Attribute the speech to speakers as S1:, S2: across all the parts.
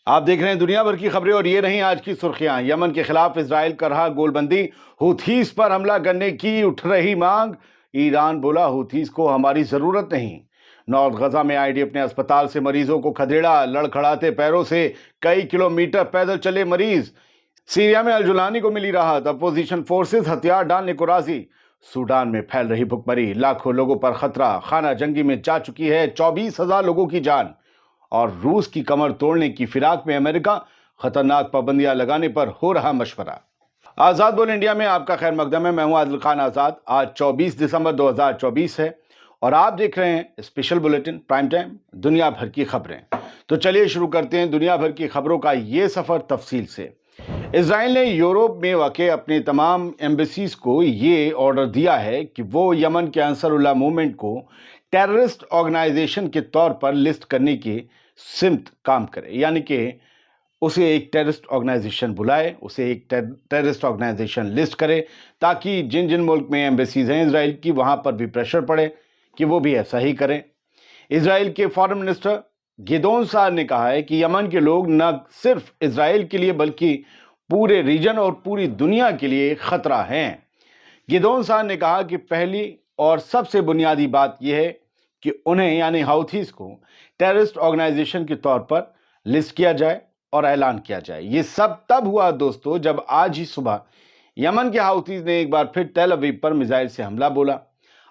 S1: آپ دیکھ رہے ہیں دنیا بھر کی خبریں اور یہ رہیں آج کی سرخیاں۔ یمن کے خلاف اسرائیل کر رہا گول بندی، حوتھیز پر حملہ کرنے کی اٹھ رہی مانگ۔ ایران بولا حوتھیز کو ہماری ضرورت نہیں۔ نارتھ غزہ میں آئی ڈی ایف نے اسپتال سے مریضوں کو کھدیڑا، لڑکھڑاتے پیروں سے کئی کلومیٹر پیدل چلے مریض۔ سیریا میں الجولانی کو ملی راحت، اپوزیشن فورسز ہتھیار ڈالنے کو راضی۔ سوڈان میں پھیل رہی بھوک مری، لاکھوں لوگوں پر خطرہ، خانہ جنگی میں جا چکی ہے 24,000 لوگوں کی جان۔ اور روس کی کمر توڑنے کی فراق میں امریکہ، خطرناک پابندیاں لگانے پر ہو رہا مشورہ۔ آزاد بول انڈیا میں آپ کا خیر مقدم ہے، میں ہوں عادل خان آزاد۔ آج 24 دسمبر 2024 ہے اور آپ دیکھ رہے ہیں اسپیشل بلیٹن پرائم ٹائم دنیا بھر کی خبریں۔ تو چلیے شروع کرتے ہیں دنیا بھر کی خبروں کا یہ سفر تفصیل سے۔ اسرائیل نے یورپ میں واقع اپنے تمام ایمبیسیز کو یہ آرڈر دیا ہے کہ وہ یمن کے انصار اللہ موومنٹ کو ٹیررسٹ آرگنائزیشن کے طور پر لسٹ کرنے کی سمت کام کرے، یعنی کہ اسے ایک ٹیررسٹ آرگنائزیشن بلائے، اسے ایک ٹیررسٹ آرگنائزیشن لسٹ کرے، تاکہ جن جن ملک میں ایمبیسیز ہیں اسرائیل کی وہاں پر بھی پریشر پڑے کہ وہ بھی ایسا ہی کریں۔ اسرائیل کے فارن منسٹر گیدون سار نے کہا ہے کہ یمن کے لوگ نہ صرف اسرائیل کے لیے بلکہ پورے ریجن اور پوری دنیا کے لیے خطرہ ہیں۔ گیدون سار نے کہا کہ پہلی اور سب سے بنیادی بات یہ ہے کہ انہیں یعنی حوتھیز کو ٹیررسٹ آرگنائزیشن کے طور پر لسٹ کیا جائے اور اعلان کیا جائے۔ یہ سب تب ہوا دوستو جب آج ہی صبح یمن کے حوتھیز نے ایک بار پھر تیل ابیب پر میزائل سے حملہ بولا۔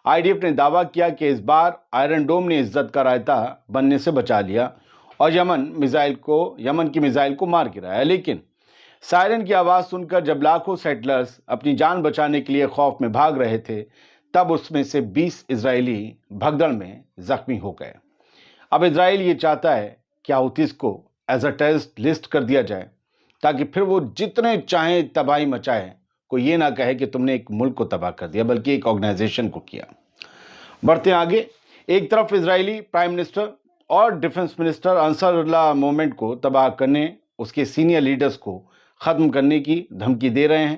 S1: آئی ڈی ایف نے دعویٰ کیا کہ اس بار آئرن ڈوم نے عزت کا رائتا بننے سے بچا لیا اور یمن کی میزائل کو مار گرایا، لیکن سائرن کی آواز سن کر جب لاکھوں سیٹلرز اپنی جان بچانے کے لیے خوف میں بھاگ رہے تھے، تب اس میں سے 20 اسرائیلی بھگدڑ میں زخمی ہو گئے۔ اب اسرائیل یہ چاہتا ہے کہ حوتھیز کو ایز اے ٹیررسٹ لسٹ کر دیا جائے، تاکہ پھر وہ جتنے چاہیں تباہی مچائے، کوئی یہ نہ کہے کہ تم نے ایک ملک کو تباہ کر دیا بلکہ ایک آرگنائزیشن کو کیا۔ بڑھتے ہیں آگے۔ ایک طرف اسرائیلی پرائم منسٹر اور ڈیفنس منسٹر انصار اللہ موومنٹ کو تباہ کرنے، اس کے سینئر لیڈرز کو ختم کرنے کی دھمکی دے رہے ہیں،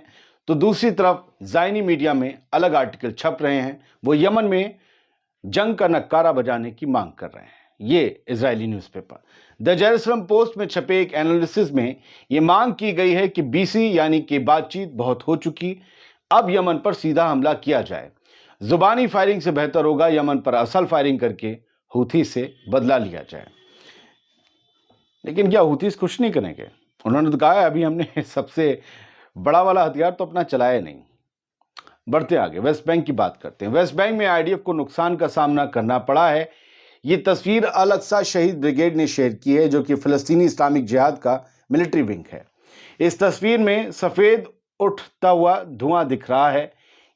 S1: تو دوسری طرف زائنی میڈیا میں الگ آرٹیکل چھپ رہے ہیں، وہ یمن میں جنگ کا نکارہ بجانے کی مانگ کر رہے ہیں۔ یہ اسرائیلی نیوز پیپر دی جیروسلم پوسٹ میں چھپے ایک انالیسس میں یہ مانگ کی گئی ہے کہ BC یعنی کہ بات چیت بہت ہو چکی، اب یمن پر سیدھا حملہ کیا جائے۔ زبانی فائرنگ سے بہتر ہوگا یمن پر اصل فائرنگ کر کے حوتھی سے بدلہ لیا جائے۔ لیکن کیا حوتھیز کچھ نہیں کریں گے؟ انہوں نے تو کہا ہے ابھی ہم نے سب سے بڑا والا ہتھیار تو اپنا چلایا نہیں۔ بڑھتے آگے، ویسٹ بینک کی بات کرتے ہیں۔ ویسٹ بینک میں IDF کو نقصان کا سامنا کرنا پڑا ہے۔ یہ تصویر الاقصی شہید بریگیڈ نے شیئر کی ہے، جو کہ فلسطینی اسلامک جہاد کا ملٹری ونگ ہے۔ اس تصویر میں سفید اٹھتا ہوا دھواں دکھ رہا ہے۔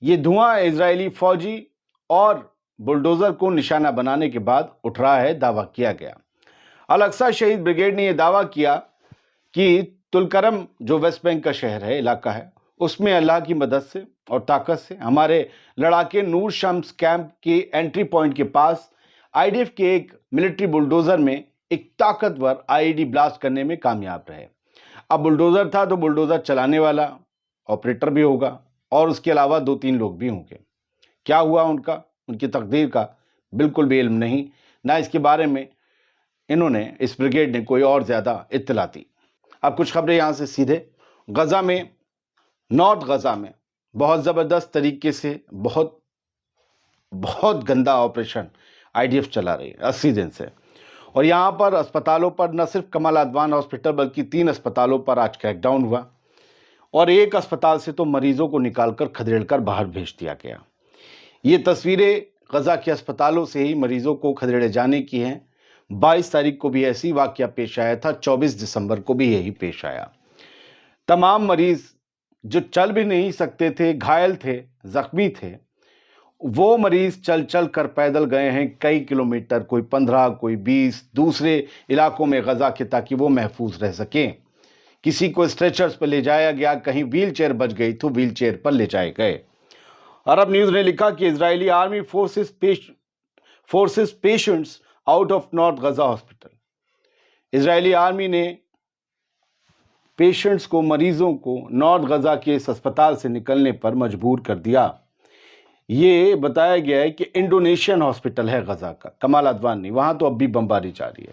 S1: یہ دھواں اسرائیلی فوجی اور بلڈوزر کو نشانہ بنانے کے بعد اٹھ رہا ہے، دعویٰ کیا گیا۔ الاقصی شہید بریگیڈ نے یہ دعویٰ کیا کہ تلکرم جو ویسٹ بینک کا شہر ہے، علاقہ ہے، اس میں اللہ کی مدد سے اور طاقت سے ہمارے لڑاکے نور شمس کیمپ کے انٹری پوائنٹ کے پاس IDF کے ایک ملٹری بلڈوزر میں ایک طاقتور IED بلاسٹ کرنے میں کامیاب رہے۔ اب بلڈوزر تھا تو بلڈوزر چلانے والا آپریٹر بھی ہوگا اور اس کے علاوہ 2-3 لوگ بھی ہوں گے۔ کیا ہوا ان کی تقدیر کا بالکل بھی علم نہیں، نہ اس کے بارے میں اس بریگیڈ نے کوئی اور زیادہ اطلاع دی۔ اب کچھ خبریں یہاں سے سیدھے غزہ میں، نارتھ غزہ میں بہت زبردست طریقے سے بہت گندا آپریشن IDF چلا رہی ہے 80 دن سے، اور یہاں پر اسپتالوں پر نہ صرف کمال ادوان ہاسپٹل بلکہ 3 اسپتالوں پر آج کریک ڈاؤن ہوا، اور ایک اسپتال سے تو مریضوں کو نکال کر کھدیڑ کر باہر بھیج دیا گیا۔ یہ تصویریں غزہ کے اسپتالوں سے ہی مریضوں کو کھدیڑے جانے کی ہیں۔ 22 تاریخ کو بھی ایسی واقعہ پیش آیا تھا، 24 دسمبر کو بھی یہی پیش آیا۔ تمام مریض جو چل بھی نہیں سکتے تھے، گھائل تھے، زخمی تھے، وہ مریض چل چل کر پیدل گئے ہیں کئی کلومیٹر، کوئی 15 کوئی 20 دوسرے علاقوں میں غزہ کے، تاکہ وہ محفوظ رہ سکیں۔ کسی کو اسٹریچرز پر لے جایا گیا، کہیں ویل چیئر بچ گئی تو ویل چیئر پر لے جائے گئے۔ عرب نیوز نے لکھا کہ اسرائیلی army forces patients out of north Gaza hospital. اسرائیلی آرمی نے پیشنٹس کو، مریضوں کو نارتھ غزہ کے اس اسپتال سے نکلنے پر مجبور کر دیا۔ یہ بتایا گیا ہے کہ انڈونیشین ہاسپٹل ہے غزہ کا، کمال ادوان نہیں، وہاں تو اب بھی بمباری جاری ہے۔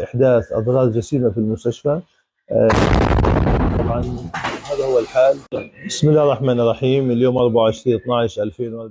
S2: إحداث أضرار جسيمة في المستشفى. طبعا هذا هو الحال. بسم الله الرحمن الرحيم. اليوم 24/12/2004.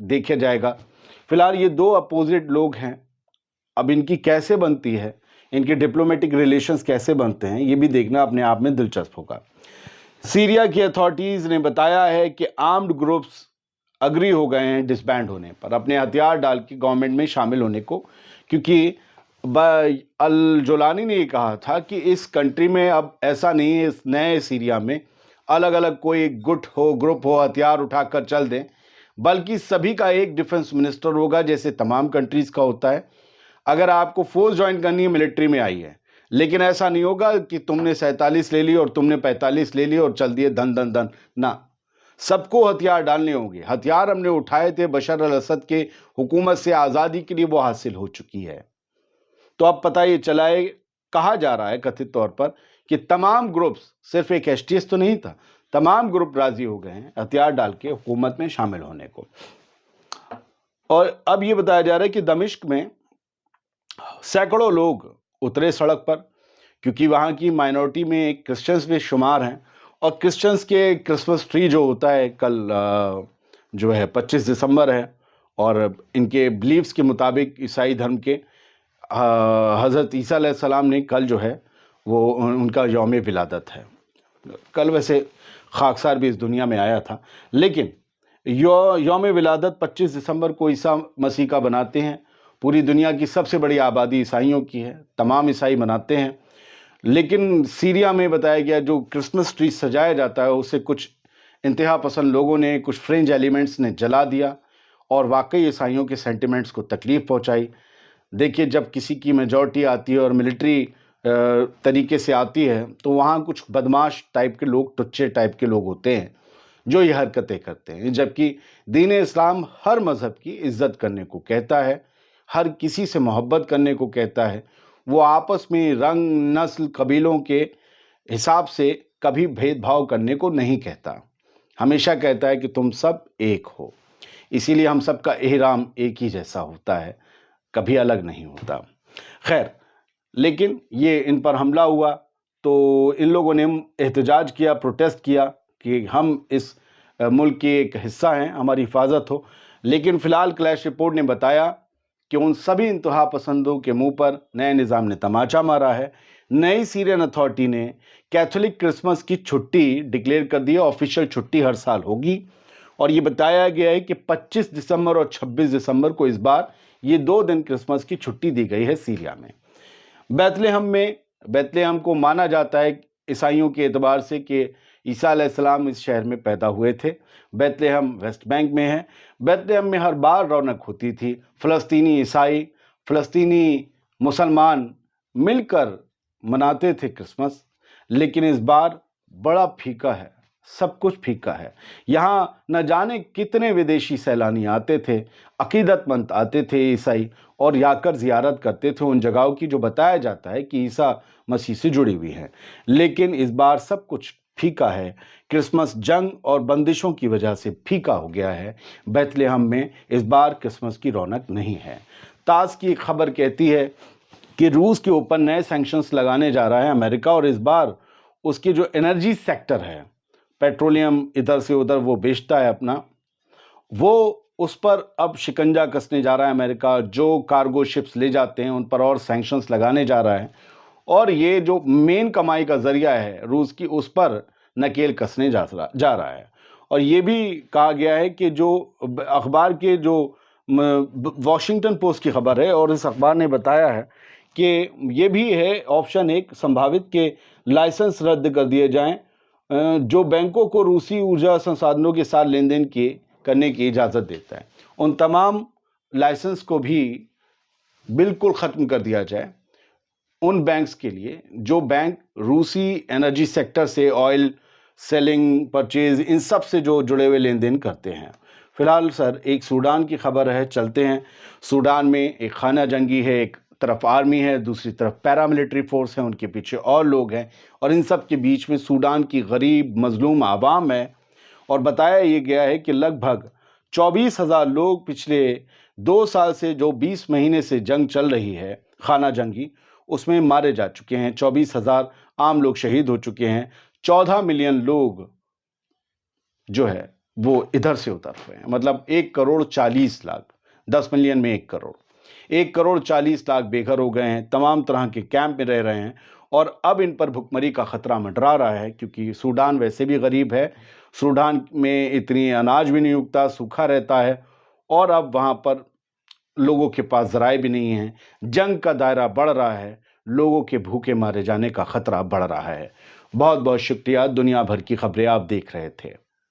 S1: دیکھا جائے گا. فی الحال یہ دو اپوزٹ لوگ ہیں, اب ان کی کیسے بنتی ہے, ان کے ڈپلومیٹک ریلیشنز کیسے بنتے ہیں, یہ بھی دیکھنا اپنے آپ میں دلچسپ ہوگا. سیریا کی اتھارٹیز نے بتایا ہے کہ آرمڈ گروپس اگری ہو گئے ہیں ڈسبینڈ ہونے پر, اپنے ہتھیار ڈال کے گورنمنٹ میں شامل ہونے کو, کیونکہ الجولانی نے یہ کہا تھا کہ اس کنٹری میں اب ایسا نہیں ہے, اس نئے سیریا میں الگ الگ کوئی گٹ ہو, گروپ ہو, ہتھیار اٹھا کر چل دیں, بلکہ سبھی کا ایک ڈیفنس منسٹر ہوگا جیسے تمام کنٹریز کا ہوتا ہے. اگر آپ کو فورس جوائن کرنی ہے ملٹری میں آئی ہے, لیکن ایسا نہیں ہوگا کہ تم نے 47 لے لی اور تم نے 45 لے لی اور چل دیے دھن دھن دھن, نہ, سب کو ہتھیار ڈالنے ہوں گے. ہتھیار ہم نے اٹھائے تھے بشار الاسد کے حکومت سے آزادی کے لیے, وہ حاصل ہو چکی ہے. تو اب پتہ یہ چلا ہے, کہا جا رہا ہے کتھت طور پر کہ تمام گروپس, صرف ایک ایس ٹی ایس تو نہیں تھا, تمام گروپ راضی ہو گئے ہیں ہتھیار ڈال کے حکومت میں شامل ہونے کو. اور اب یہ بتایا جا رہا ہے کہ دمشق میں سینکڑوں لوگ اترے سڑک پر, کیونکہ وہاں کی مائنورٹی میں کرسچنز بھی شمار ہیں, اور کرسچنز کے کرسمس ٹری جو ہوتا ہے کل جو ہے 25 دسمبر ہے, اور ان کے بلیفز کے مطابق عیسائی دھرم کے حضرت عیسیٰ علیہ السلام نے کل جو ہے وہ ان کا یوم ولادت ہے. کل ویسے خاکسار بھی اس دنیا میں آیا تھا, لیکن یوم ولادت 25 دسمبر کو عیسیٰ مسیح کا بناتے ہیں. پوری دنیا کی سب سے بڑی آبادی عیسائیوں کی ہے, تمام عیسائی مناتے ہیں. لیکن سیریا میں بتایا گیا جو کرسمس ٹری سجایا جاتا ہے اسے کچھ انتہا پسند لوگوں نے, کچھ فرنج ایلیمنٹس نے جلا دیا, اور واقعی عیسائیوں کے سینٹیمنٹس کو تکلیف پہنچائی. دیکھیے جب کسی کی میجورٹی آتی ہے اور ملٹری طریقے سے آتی ہے تو وہاں کچھ بدماش ٹائپ کے لوگ, ٹچے ٹائپ کے لوگ ہوتے ہیں جو یہ حرکتیں کرتے ہیں, جبکہ دین اسلام ہر مذہب کی عزت کرنے کو کہتا ہے, ہر کسی سے محبت کرنے کو کہتا ہے. وہ آپس میں رنگ, نسل, قبیلوں کے حساب سے کبھی بھید بھاؤ کرنے کو نہیں کہتا, ہمیشہ کہتا ہے کہ تم سب ایک ہو. اسی لیے ہم سب کا احرام ایک ہی جیسا ہوتا ہے, کبھی الگ نہیں ہوتا. خیر, لیکن یہ ان پر حملہ ہوا تو ان لوگوں نے احتجاج کیا, پروٹیسٹ کیا کہ ہم اس ملک کے ایک حصہ ہیں, ہماری حفاظت ہو. لیکن فی الحال کلیش رپورٹ نے بتایا کہ ان سبھی انتہا پسندوں کے منہ پر نئے نظام نے تماچا مارا ہے. نئی سیرین اتھارٹی نے کیتھولک کرسمس کی چھٹی ڈکلیئر کر دی ہے, آفیشیل چھٹی ہر سال ہوگی, اور یہ بتایا گیا ہے کہ 25 دسمبر اور 26 دسمبر کو اس بار یہ 2 دن کرسمس کی چھٹی دی گئی ہے سیریا میں. بیت لحم کو مانا جاتا ہے عیسائیوں کے اعتبار سے کہ عیسیٰ علیہ السلام اس شہر میں پیدا ہوئے تھے. بیت لحم ویسٹ بینک میں ہے. بیت لحم میں ہر بار رونق ہوتی تھی, فلسطینی عیسائی, فلسطینی مسلمان مل کر مناتے تھے کرسمس. لیکن اس بار بڑا پھیکا ہے, سب کچھ پھیکا ہے. یہاں نہ جانے کتنے ودیشی سیلانی آتے تھے, عقیدت مند آتے تھے عیسائی, اور یا کر زیارت کرتے تھے ان جگہوں کی جو بتایا جاتا ہے کہ عیسیٰ مسیح سے جڑی ہوئی ہیں. لیکن اس بار سب کچھ پھیکا ہے. کرسمس جنگ اور بندشوں کی وجہ سے پھیکا ہو گیا ہے. بیت لحم میں اس بار کرسمس کی رونق نہیں ہے. تاز کی خبر کہتی ہے کہ روس کے اوپر نئے سینکشنز لگانے جا رہا ہے امریکہ, اور اس بار اس کی جو انرجی سیکٹر ہے, پیٹرولیم ادھر سے ادھر وہ بیچتا ہے اپنا, وہ اس پر اب شکنجہ کسنے جا رہا ہے امریکہ. جو کارگو شپس لے جاتے ہیں ان پر اور سینکشنز لگانے جا رہا ہے, اور یہ جو مین کمائی کا ذریعہ ہے روس کی, اس پر نکیل کسنے جا رہا ہے. اور یہ بھی کہا گیا ہے کہ جو اخبار کے جو واشنگٹن پوسٹ کی خبر ہے, اور اس اخبار نے بتایا ہے کہ یہ بھی ہے آپشن ایک سمبھاوت کہ لائسنس رد کر دیے جائیں جو بینکوں کو روسی ارجا سنسادنوں کے ساتھ لین دین کرنے کی اجازت دیتا ہے. ان تمام لائسنس کو بھی بالکل ختم کر دیا جائے ان بینکس کے لیے جو بینک روسی انرجی سیکٹر سے, آئل سیلنگ, پرچیز, ان سب سے جو جڑے ہوئے لین دین کرتے ہیں. فی الحال سر ایک سوڈان کی خبر ہے, چلتے ہیں. سوڈان میں ایک خانہ جنگی ہے, ایک طرف آرمی ہے, دوسری طرف پیراملٹری فورس ہے, ان کے پیچھے اور لوگ ہیں, اور ان سب کے بیچ میں سوڈان کی غریب مظلوم عوام ہے. اور بتایا یہ گیا ہے کہ لگ بھگ 24,000 لوگ پچھلے 2 سال سے, جو 20 مہینے سے جنگ چل رہی ہے خانہ جنگی, اس میں مارے جا چکے ہیں. 24,000 عام لوگ شہید ہو چکے ہیں. 14 ملین لوگ جو ہے وہ ادھر سے ادھر ہوئے ہیں. مطلب 1,40,40,00,000, 10 ملین میں 1 کروڑ, 1,40,40,00,000 بے گھر ہو گئے ہیں, تمام طرح کے کیمپ میں رہ رہے ہیں. اور اب ان پر بھکمری کا خطرہ منڈرا رہا ہے, کیونکہ سوڈان ویسے بھی غریب ہے, سوڈان میں اتنی اناج بھی نہیں اگتا, سوکھا رہتا ہے, اور اب وہاں پر لوگوں کے پاس ذرائع بھی نہیں ہیں, جنگ کا دائرہ بڑھ رہا ہے, لوگوں کے بھوکے مارے جانے کا خطرہ بڑھ رہا ہے. بہت بہت شکریہ. دنیا بھر کی خبریں آپ دیکھ رہے تھے.